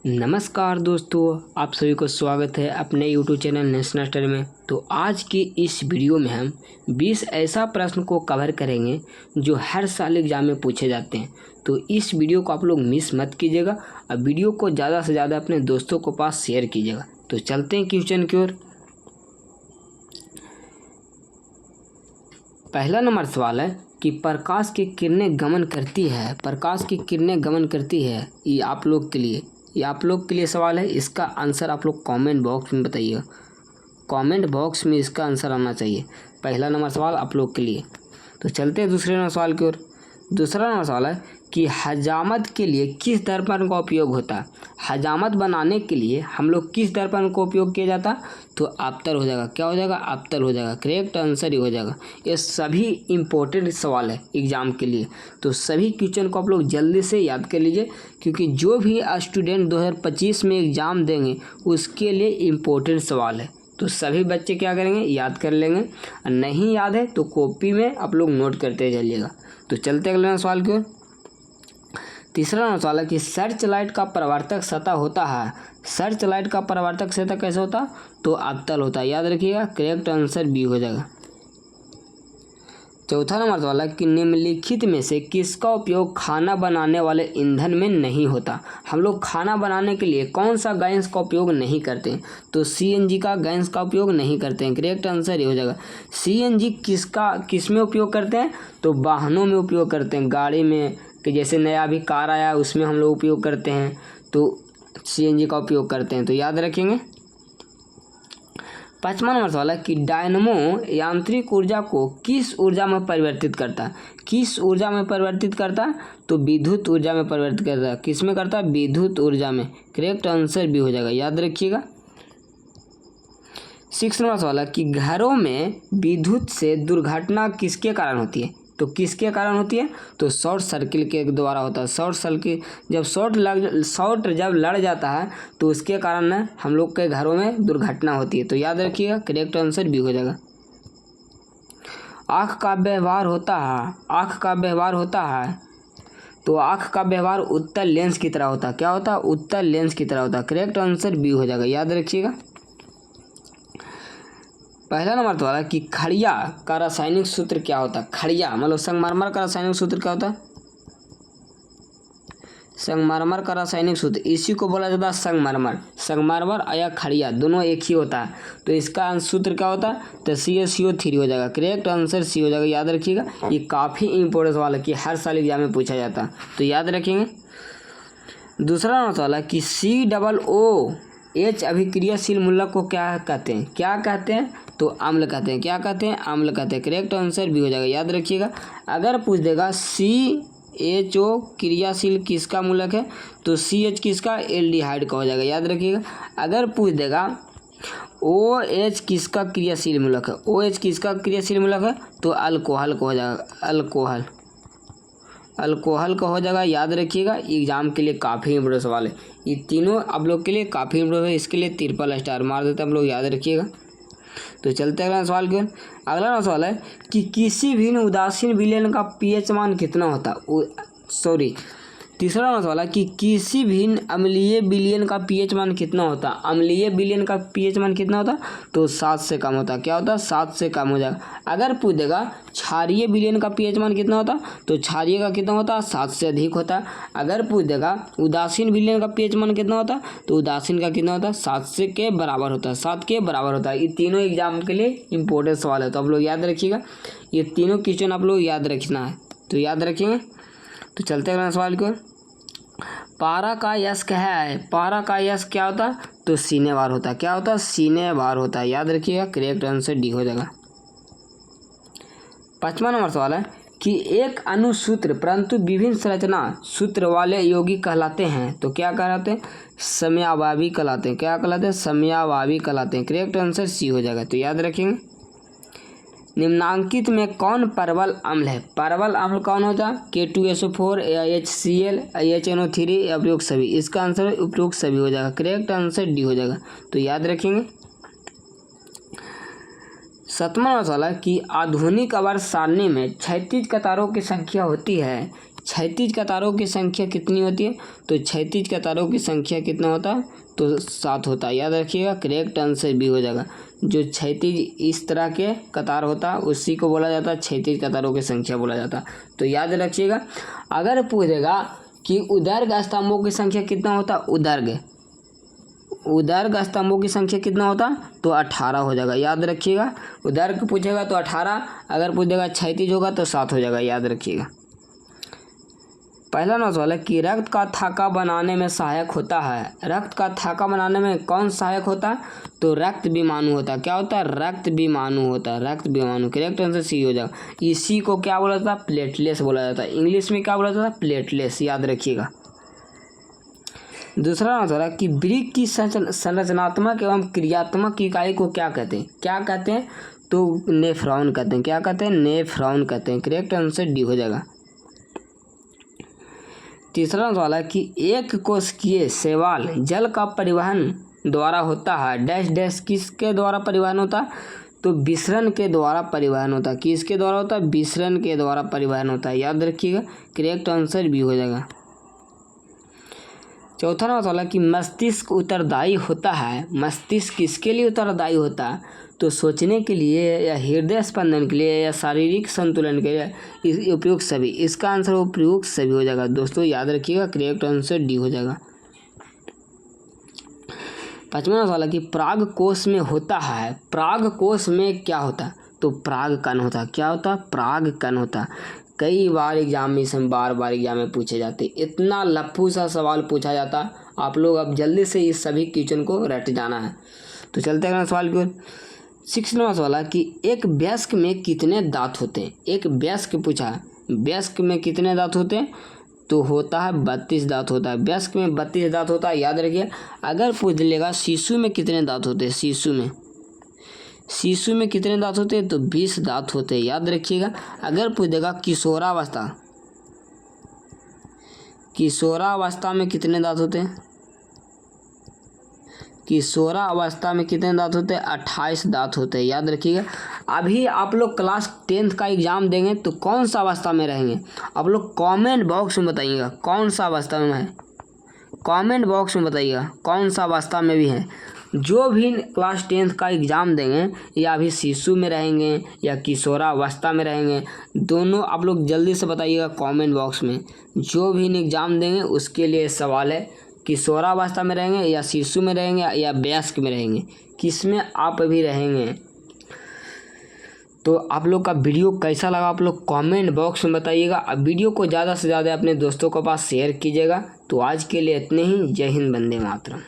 नमस्कार दोस्तों, आप सभी को स्वागत है अपने यूट्यूब चैनल नेशनल स्टडी में। तो आज की इस वीडियो में हम 20 ऐसा प्रश्न को कवर करेंगे जो हर साल एग्जाम में पूछे जाते हैं। तो इस वीडियो को आप लोग मिस मत कीजिएगा और वीडियो को ज़्यादा से ज़्यादा अपने दोस्तों को पास शेयर कीजिएगा। तो चलते हैं क्वेश्चन की ओर। पहला नंबर सवाल है कि प्रकाश की किरणें गमन करती है। प्रकाश की किरणें गमन करती है, ये आप लोग के लिए सवाल है। इसका आंसर आप लोग कमेंट बॉक्स में बताइएगा। कमेंट बॉक्स में इसका आंसर आना चाहिए। पहला नंबर सवाल आप लोग के लिए। तो चलते हैं दूसरे नंबर सवाल की ओर। दूसरा नंबर सवाल है कि हजामत के लिए किस दर्पण का उपयोग होता है। हजामत बनाने के लिए हम लोग किस दर्पण का उपयोग किया जाता है? तो आपतल हो जाएगा। क्या हो जाएगा? आपतल हो जाएगा। करेक्ट आंसर ही हो जाएगा। ये सभी इम्पोर्टेंट सवाल है एग्जाम के लिए। तो सभी क्वेश्चन को आप लोग जल्दी से याद कर लीजिए, क्योंकि जो भी स्टूडेंट 2025 में एग्ज़ाम देंगे उसके लिए इम्पोर्टेंट सवाल है। तो सभी बच्चे क्या करेंगे? याद कर लेंगे। नहीं याद है तो कॉपी में आप लोग नोट करते चलिएगा। तो चलते अगले सवाल की ओर। तीसरा नंबर सवाल है कि सर्च लाइट का परावर्तक सतह होता है। सर्च लाइट का परावर्तक सतह कैसे होता? तो अवतल होता है। याद रखिएगा। करेक्ट आंसर बी हो जाएगा। चौथा नंबर सवाल है कि निम्नलिखित में से किसका उपयोग खाना बनाने वाले ईंधन में नहीं होता। हम लोग खाना बनाने के लिए कौन सा गैस का उपयोग नहीं करते? तो सीएनजी का गैस का उपयोग नहीं करते हैं। करेक्ट आंसर ये हो जाएगा। सीएनजी किस में उपयोग करते हैं? तो वाहनों में उपयोग करते हैं। गाड़ी में, कि जैसे नया अभी कार आया उसमें हम लोग उपयोग करते हैं, तो सीएनजी का उपयोग करते हैं। तो याद रखेंगे। पांचवा नंबर सवाल है कि डायनमो यांत्रिक ऊर्जा को किस ऊर्जा में परिवर्तित करता है। किस ऊर्जा में परिवर्तित करता है? तो विद्युत ऊर्जा में परिवर्तित करता है। किस में करता है? विद्युत ऊर्जा में। करेक्ट आंसर भी हो जाएगा। याद रखिएगा। 6 नंबर सवाल है कि घरों में विद्युत से दुर्घटना किसके कारण होती है। तो किसके कारण होती है? तो शॉर्ट सर्किट के द्वारा होता है। शॉर्ट सर्किट जब शॉर्ट जब लड़ जाता है तो उसके कारण हम लोग के घरों में दुर्घटना होती है। तो याद रखिएगा। करेक्ट आंसर भी हो जाएगा। आँख का व्यवहार होता है। आँख का व्यवहार होता है, तो आँख का व्यवहार उत्तल लेंस की तरह होता है। क्या होता है? उत्तल लेंस की तरह होता है। करेक्ट आंसर बी हो जाएगा। याद रखिएगा। पहला नंबर तो वाला कि खड़िया का रासायनिक सूत्र क्या होता है। खड़िया मतलब संगमरमर का रासायनिक सूत्र क्या होता है? संगमरमर का रासायनिक सूत्र, इसी को बोला जाता है संगमरमर। संगमरमर या खड़िया दोनों एक ही होता है। तो इसका सूत्र क्या होता है? तो CaCO3 हो जाएगा। करेक्ट आंसर सी हो जाएगा। याद रखिएगा। ये काफ़ी इंपॉर्टेंट सवाल है कि हर साल एग्जाम में पूछा जाता है, तो याद रखेंगे। दूसरा सवाल है कि COOH अभिक्रियाशील मूलक को क्या कहते हैं? क्या कहते हैं? तो अम्ल कहते हैं। क्या कहते हैं? अम्ल कहते हैं। करेक्ट आंसर भी हो जाएगा। याद रखिएगा। अगर पूछ देगा CHO क्रियाशील किसका मूलक है, तो CH किसका? एल्डिहाइड का हो जाएगा। याद रखिएगा। अगर पूछ देगा OH किसका क्रियाशील मूलक है, OH किसका क्रियाशील मूलक है, तो अल्कोहल का हो जाएगा। अल्कोहल का हो जाएगा। याद रखिएगा। एग्जाम के लिए काफ़ी इंपॉर्टेंट सवाल है। ये तीनों आप लोग के लिए काफ़ी इंपॉर्टेंट है। इसके लिए ट्रिपल स्टार मार देते हैं हम लोग। याद रखिएगा। तो चलते अगला सवाल की ओर। अगला सवाल है कि किसी भी उदासीन विलयन का पीएच मान कितना होता है। तीसरा सवाल है कि किसी भी अम्लीय विलयन का पीएच मान कितना होता है। अम्लीय विलयन का पीएच मान कितना होता है? तो 7 से कम होता है। क्या होता है? 7 से कम हो जाएगा। अगर पूछ देगा क्षारीय विलयन का पीएच मान कितना होता है, तो क्षारीय का कितना होता है? 7 से अधिक होता है। अगर पूछ देगा उदासीन विलयन का पीएच मान कितना होता है, तो उदासीन का कितना होता है? 7 से के बराबर होता है। 7 के बराबर होता है। ये तीनों एग्जाम के लिए इंपॉर्टेंट सवाल है, तो आप लोग याद रखिएगा। ये तीनों क्वेश्चन आप लोग याद रखना है, तो याद रखेंगे। तो चलते अगला सवाल की ओर। पारा का यश क्या है? पारा का यश क्या होता है? तो सीने भार होता है। क्या होता है? सीने भार होता है। याद रखिएगा। करेक्ट आंसर डी हो जाएगा। 5वां नंबर सवाल है कि एक अनुसूत्र परंतु विभिन्न संरचना सूत्र वाले यौगिक कहलाते हैं। तो क्या कहलाते हैं? समयाभावी कहलाते हैं। क्या कहलाते हैं? समयाभावी कहलाते हैं। करेक्ट आंसर सी हो जाएगा। तो याद रखेंगे। निम्नांकित में कौन परवल अम्ल है? परवल अम्ल कौन होता है? K2SO4 HCl HNO3 या उपरोक्त सभी। इसका आंसर उपरोक्त सभी हो जाएगा। करेक्ट आंसर डी हो जाएगा। तो याद रखेंगे। 7वां सवाल है कि आधुनिक आवर्त सारणी में क्षैतिज कतारों की संख्या होती है। क्षैतिज कतारों की संख्या कितनी होती है? तो क्षैतिज कतारों की संख्या कितना होता है? तो 7 होता है। याद रखिएगा, करेक्ट आंसर बी हो जाएगा। जो क्षैतिज इस तरह के कतार होता है उसी को बोला जाता है क्षैतिज कतारों की संख्या बोला जाता है। तो याद रखिएगा, अगर पूछेगा कि उदर्ग स्तंभों की संख्या कितना होता है, उदर्ग स्तंभों की संख्या कितना होता तो 18 हो जाएगा। याद रखिएगा, उदर्ग पूछेगा तो 18, अगर पूछेगा क्षैतिज होगा तो 7 हो जाएगा। याद रखिएगा। पहला नंबर सवाल है कि रक्त का थाका बनाने में सहायक होता है। रक्त का थाका बनाने में कौन सहायक होता है? तो रक्त विमाणु होता है। क्या होता है? रक्त विमाणु होता है। रक्त विमाणु, करेक्ट आंसर सी हो जाएगा। इसी को क्या बोला जाता है? प्लेटलेट्स बोला जाता है। इंग्लिश में क्या बोला जाता है? प्लेटलेट्स। याद रखिएगा। दूसरा नंबर है कि वृक्क की संरचनात्मक एवं क्रियात्मक इकाई को क्या कहते हैं? क्या कहते हैं? तो नेफ्रॉन कहते हैं। क्या कहते हैं? नेफ्रॉन कहते हैं। करेक्ट आंसर डी हो जाएगा। तीसरा सवाल है कि एक कोशिकीय शैवाल जल का परिवहन द्वारा होता है। डैश डैश किसके द्वारा परिवहन होता है? तो विसरण के द्वारा परिवहन होता है। किसके द्वारा होता है? विसरण के द्वारा परिवहन होता है। याद रखिएगा, करेक्ट आंसर बी हो जाएगा। चौथा नंबर सवाल है कि मस्तिष्क उत्तरदायी होता है। मस्तिष्क किसके लिए उत्तरदायी होता है? तो सोचने के लिए या हृदय स्पंदन के लिए या शारीरिक संतुलन के लिए उपयुक्त सभी। इसका आंसर उपयुक्त सभी हो जाएगा। दोस्तों याद रखिएगा, करेक्ट आंसर डी हो जाएगा। पांचवा सवाल है कि पराग कोश में होता है। पराग कोश में क्या होता है? तो पराग कण होता है। क्या होता है? पराग कण होता है। कई बार एग्जाम में बार बार एग्जाम में पूछे जाते, इतना लफ्फू सा सवाल पूछा जाता। आप लोग अब जल्दी से इस सभी क्वेश्चन को रट जाना है। तो चलते हैं सवाल की ओर। 6 नंबर सवाल है कि एक वयस्क में कितने दांत होते हैं? एक वयस्क पूछा, वयस्क में कितने दांत होते हैं? तो होता है 32 दांत होता है। वयस्क में 32 दांत होता है। याद रखिए। अगर पूछ लेगा शिशु में कितने दांत होते हैं, शिशु में कितने दांत होते हैं? तो 20 दांत होते हैं। याद रखिएगा। अगर पूछ देगा किशोरावस्था में कितने दांत होते हैं? किशोरावस्था में कितने दांत होते हैं? 28 दांत होते हैं। याद रखिएगा। अभी आप लोग क्लास 10th का एग्जाम देंगे तो कौन सा अवस्था में रहेंगे? आप लोग कमेंट बॉक्स में बताइएगा कौन सा अवस्था में है। कमेंट बॉक्स में बताइएगा कौन सा अवस्था में भी है। जो भी क्लास 10th का एग्ज़ाम देंगे, या अभी शिशु में रहेंगे या किशोरावस्था में रहेंगे, दोनों आप लोग जल्दी से बताइएगा कमेंट बॉक्स में। जो भी एग्ज़ाम देंगे उसके लिए सवाल है, किशोरावस्था में रहेंगे या शिशु में रहेंगे या वयस्क में रहेंगे, किस में आप भी रहेंगे। तो आप लोग का वीडियो कैसा लगा आप लोग कमेंट बॉक्स में बताइएगा। अब वीडियो को ज़्यादा से ज़्यादा अपने दोस्तों के पास शेयर कीजिएगा। तो आज के लिए इतने ही। जय हिंद, वंदे मातरम।